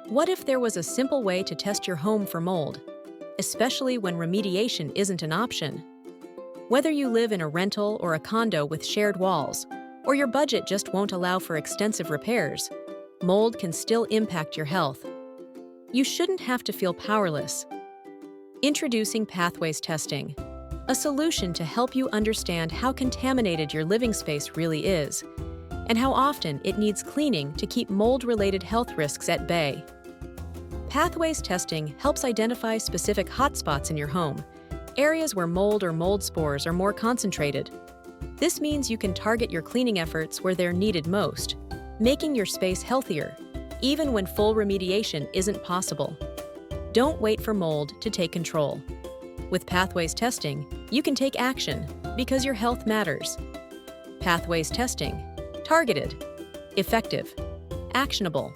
What if there was a simple way to test your home for mold, especially when remediation isn't an option? Whether you live in a rental or a condo with shared walls, or your budget just won't allow for extensive repairs, mold can still impact your health. You shouldn't have to feel powerless. Introducing pathways testing, a solution to help you understand how contaminated your living space really is, and how often it needs cleaning to keep mold-related health risks at bay. Pathways testing helps identify specific hotspots in your home, areas where mold or mold spores are more concentrated. This means you can target your cleaning efforts where they're needed most, making your space healthier, even when full remediation isn't possible. Don't wait for mold to take control. With Pathways testing, you can take action because your health matters. Pathways testing. Targeted, effective, actionable.